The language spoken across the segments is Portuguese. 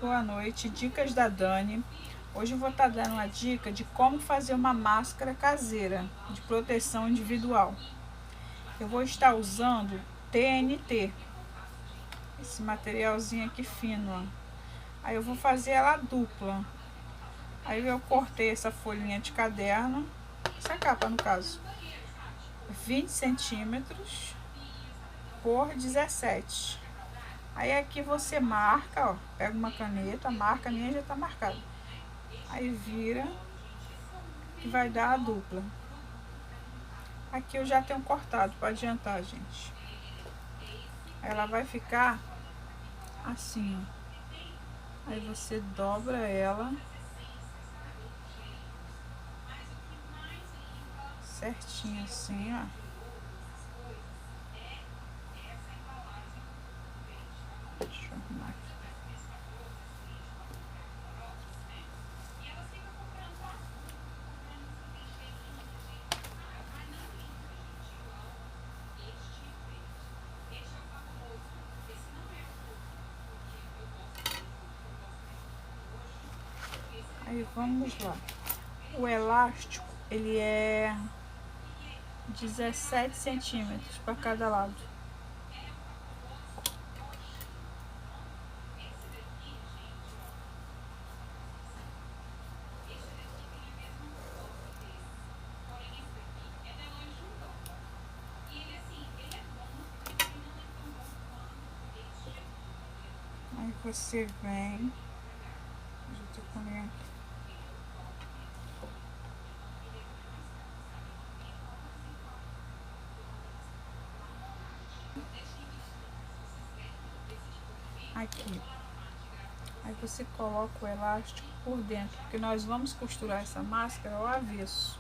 Boa noite, dicas da Dani. Hoje eu vou estar dando uma dica de como fazer uma máscara caseira de proteção individual. Eu vou estar usando TNT, esse materialzinho aqui fino, ó. Aí eu vou fazer ela dupla. Aí eu cortei essa folhinha de caderno, essa capa no caso, 20 centímetros por 17. Aí aqui você marca, ó, pega uma caneta, marca, a minha já tá marcada. Aí vira, que vai dar a dupla. Aqui eu já tenho cortado para adiantar, gente. Ela vai ficar assim, ó. Aí você dobra ela certinho assim, ó. Deixa eu arrumar aqui. Aí vamos lá. O elástico, ele é 17 centímetros para cada lado. Aí você vem, já tô com aqui. Aqui. Aí você coloca o elástico por dentro, porque nós vamos costurar essa máscara ao avesso.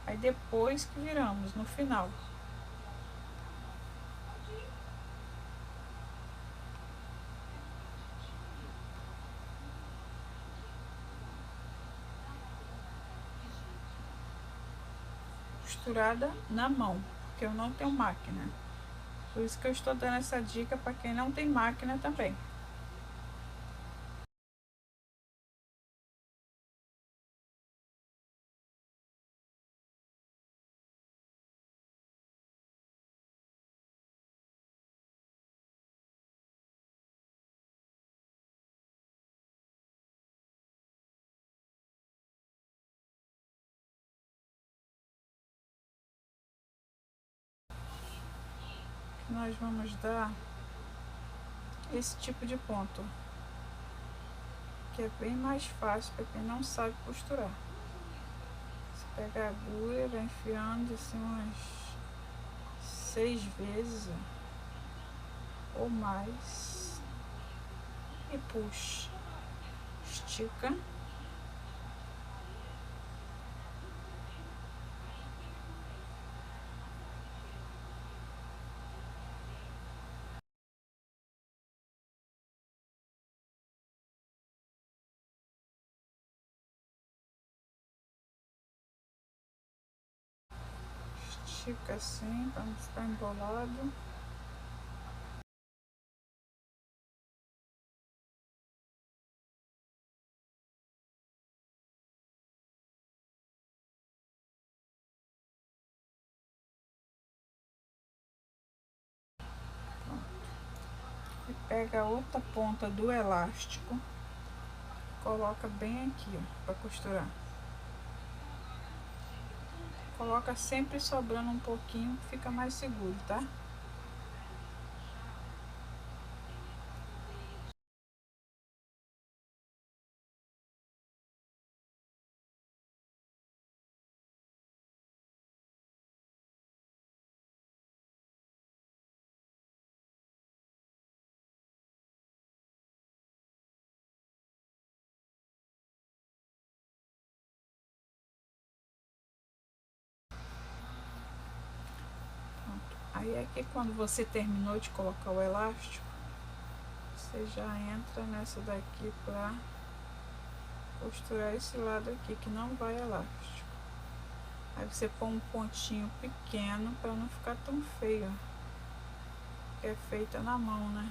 Aí depois que viramos, no final. Costurada na mão, porque eu não tenho máquina. Por isso que eu estou dando essa dica para quem não tem máquina também. Nós vamos dar esse tipo de ponto, que é bem mais fácil para quem não sabe costurar. Você pega a agulha, vai enfiando assim umas 6 vezes ou mais e puxa, estica. Estica assim para não ficar embolado. E pega a outra ponta do elástico, coloca bem aqui, ó, para costurar. Coloca sempre sobrando um pouquinho, fica mais seguro, tá? Aí aqui quando você terminou de colocar o elástico, você já entra nessa daqui pra costurar esse lado aqui que não vai elástico. Aí você põe um pontinho pequeno para não ficar tão feio, que é feita na mão, né?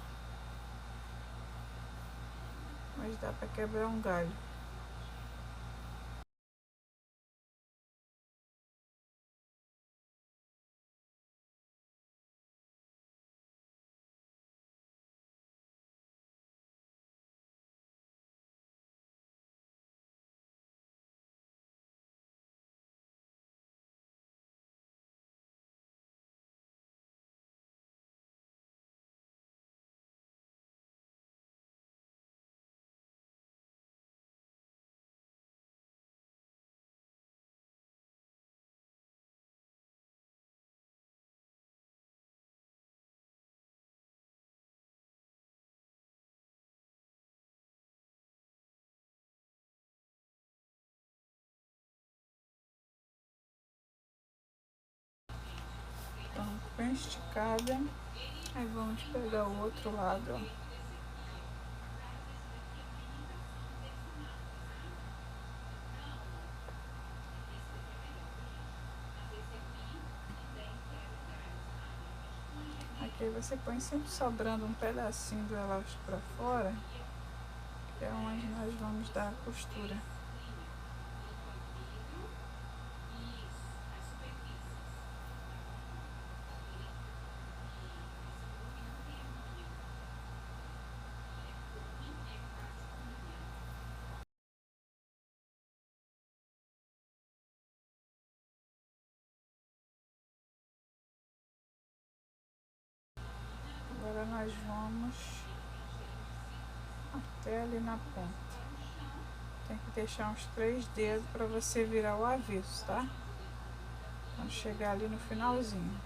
mas dá para quebrar um galho. Então, bem esticada. Aí vamos pegar o outro lado, ó. Aqui você põe sempre sobrando um pedacinho do elástico para fora, que é onde nós vamos dar a costura. Agora nós vamos até ali na ponta. Tem que deixar uns 3 dedos para você virar o avesso, tá? Quando chegar ali no finalzinho.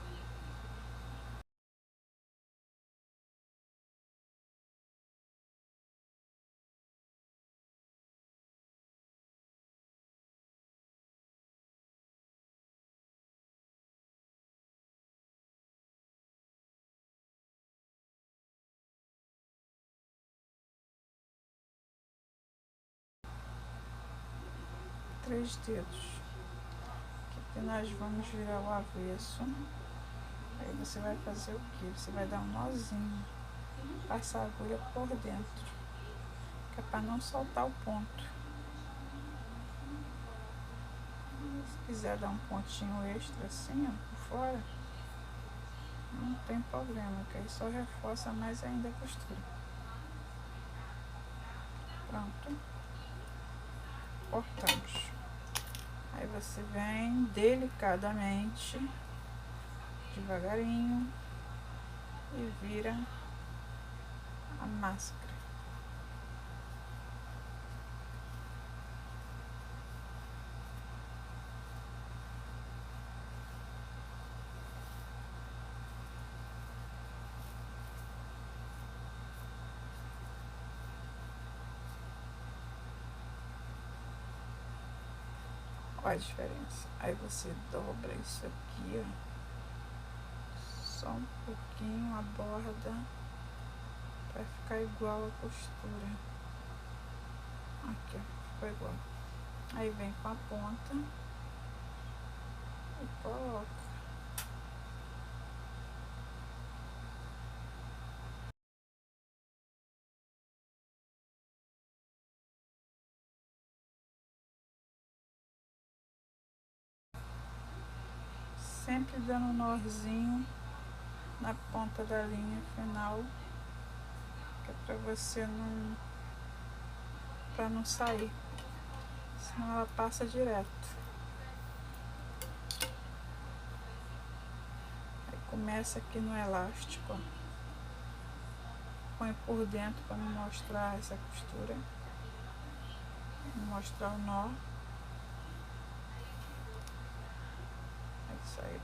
Três dedos. Aqui nós vamos virar o avesso. Aí você vai fazer o que? Você vai dar um nozinho, passar a agulha por dentro, que é para não soltar o ponto. Se quiser dar um pontinho extra assim, ó, por fora, não tem problema, que aí só reforça mais ainda a costura. Pronto. Cortamos. Aí você vem delicadamente, devagarinho, e vira a máscara. Olha a diferença. Aí você dobra isso aqui, ó, só um pouquinho a borda, para ficar igual a costura. Aqui, ó, ficou igual. Aí vem com a ponta e coloca. Sempre dando um nozinho na ponta da linha final, que é para você não, para não sair, senão ela passa direto. Aí começa aqui no elástico, ó. Põe por dentro para me mostrar essa costura, mostrar o nó. É isso aí.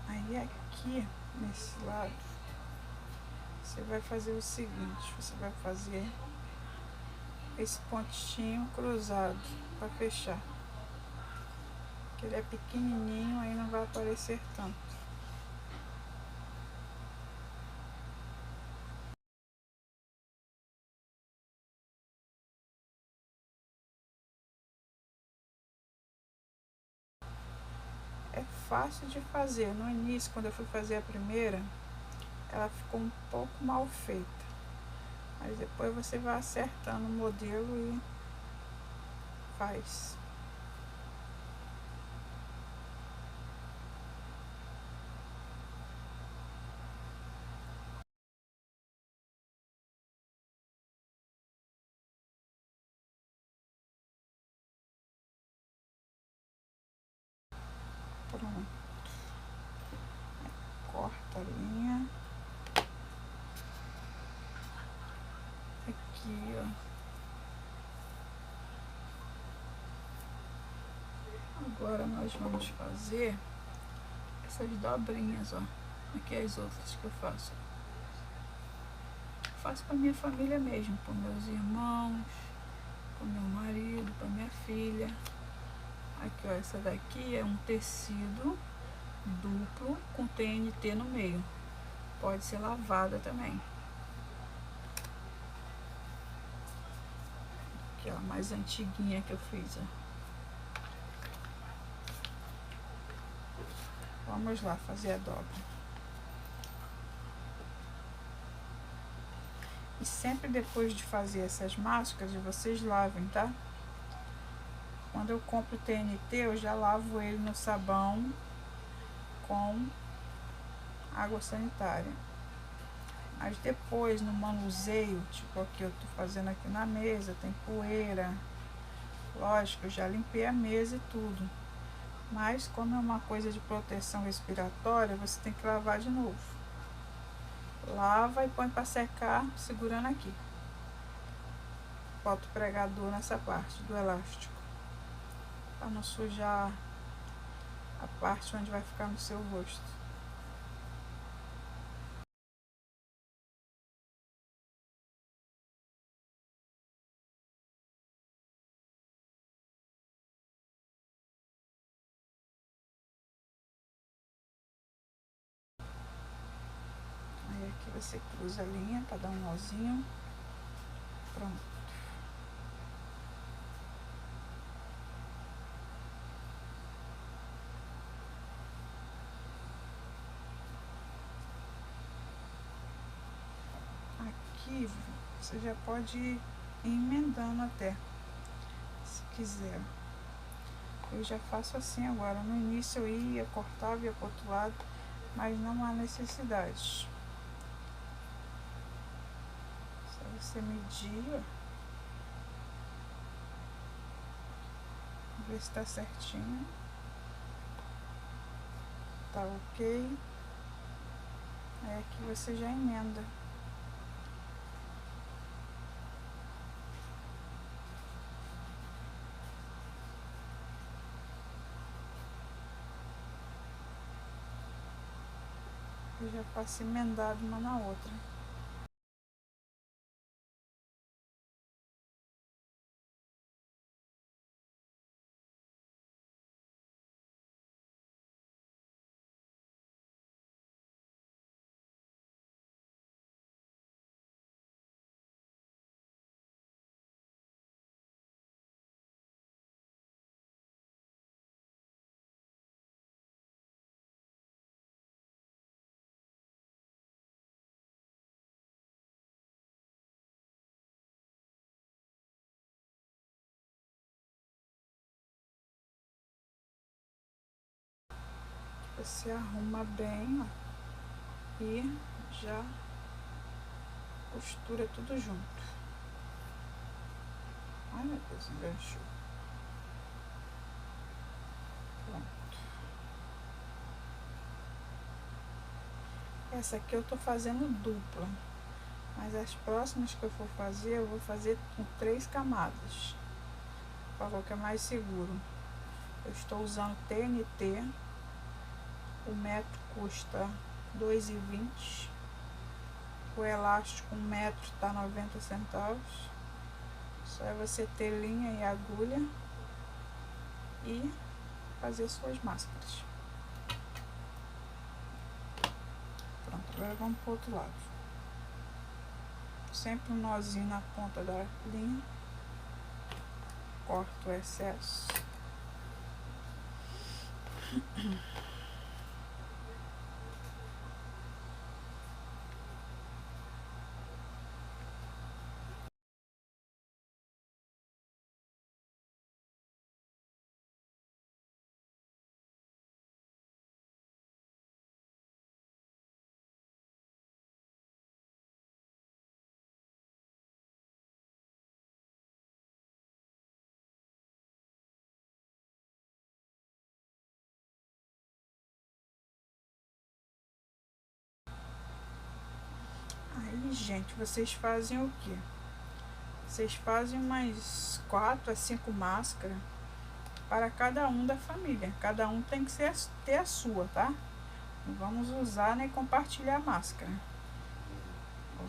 Aí aqui, nesse lado, você vai fazer o seguinte, você vai fazer esse pontinho cruzado para fechar. Que ele é pequenininho, aí não vai aparecer tanto. fácil de fazer. No início, quando eu fui fazer a primeira, ela ficou um pouco mal feita, mas depois você vai acertando o modelo e faz. Pronto. Corta a linha. Aqui, ó. Agora nós vamos fazer essas dobrinhas, ó. Aqui as outras que eu faço. Faço para minha família mesmo, para meus irmãos, para meu marido, para minha filha. Aqui, ó, essa daqui é um tecido duplo com TNT no meio. Pode ser lavada também. Aqui, ó, a mais antiguinha que eu fiz, ó. Vamos lá fazer a dobra. E sempre depois de fazer essas máscaras, vocês lavem, tá? Quando eu compro o TNT, eu já lavo ele no sabão com água sanitária. Mas depois, no manuseio, tipo aqui eu tô fazendo aqui na mesa, tem poeira. Lógico, eu já limpei a mesa e tudo. Mas como é uma coisa de proteção respiratória, você tem que lavar de novo. Lava e põe para secar, segurando aqui. Bota o pregador nessa parte do elástico, para não sujar a parte onde vai ficar no seu rosto. Aí aqui você cruza a linha para dar um nozinho. Pronto. Aqui você já pode ir emendando até, se quiser. Eu já faço assim agora. No início eu ia, cortava, ia pro outro lado, mas não há necessidade. Só você medir, ó. Ver se tá certinho. Tá ok. Aí aqui você já emenda. Eu já faço emendado uma na outra. Você arruma bem, ó, e já costura tudo junto. Ai, meu Deus, enganchou. Pronto. Essa aqui eu tô fazendo dupla, mas as próximas que eu for fazer, eu vou fazer com 3 camadas, para que é mais seguro. Eu estou usando TNT. O metro custa R$2,20. O elástico, 1 metro, tá 90 centavos. Só é você ter linha e agulha e fazer suas máscaras. Pronto, agora vamos pro outro lado. Sempre um nozinho na ponta da linha. Corto o excesso. E, gente, vocês fazem o quê? Vocês fazem umas 4 a 5 máscaras para cada um da família. Cada um tem que ter a sua, tá? Vamos usar, né, e compartilhar a máscara.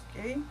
Ok?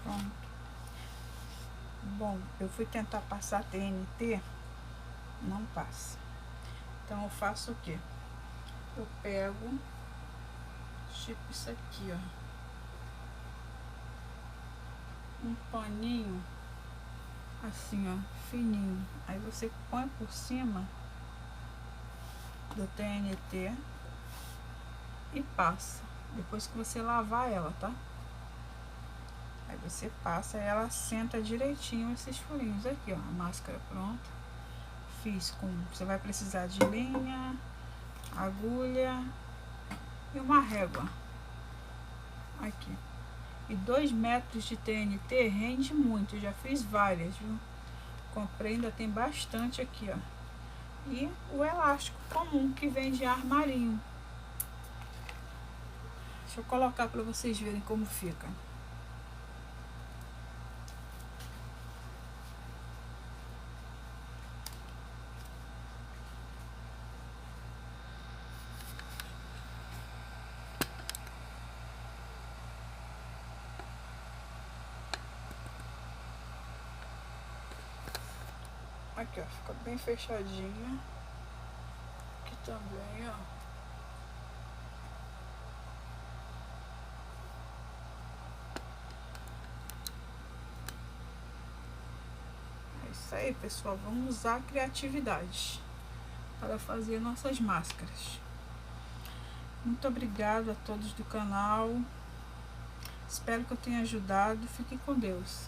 Pronto. Bom, eu fui tentar passar TNT, não passa. Então eu faço o quê? Eu pego, tipo isso aqui, ó, um paninho assim, ó, fininho. Aí você põe por cima do TNT e passa. Depois que você lavar ela, tá? Aí você passa, ela senta direitinho esses furinhos aqui, ó. A máscara pronta. Fiz com... Você vai precisar de linha, agulha e uma régua. Aqui. E 2 metros de TNT rende muito. Eu já fiz várias, viu? Comprei, ainda tem bastante aqui, ó. E o elástico comum que vem de armarinho. Deixa eu colocar para vocês verem como fica. Aqui, ó, fica bem fechadinha. Aqui também, ó. É isso aí, pessoal. Vamos usar a criatividade para fazer nossas máscaras. Muito obrigada a todos do canal. Espero que eu tenha ajudado. Fiquem com Deus.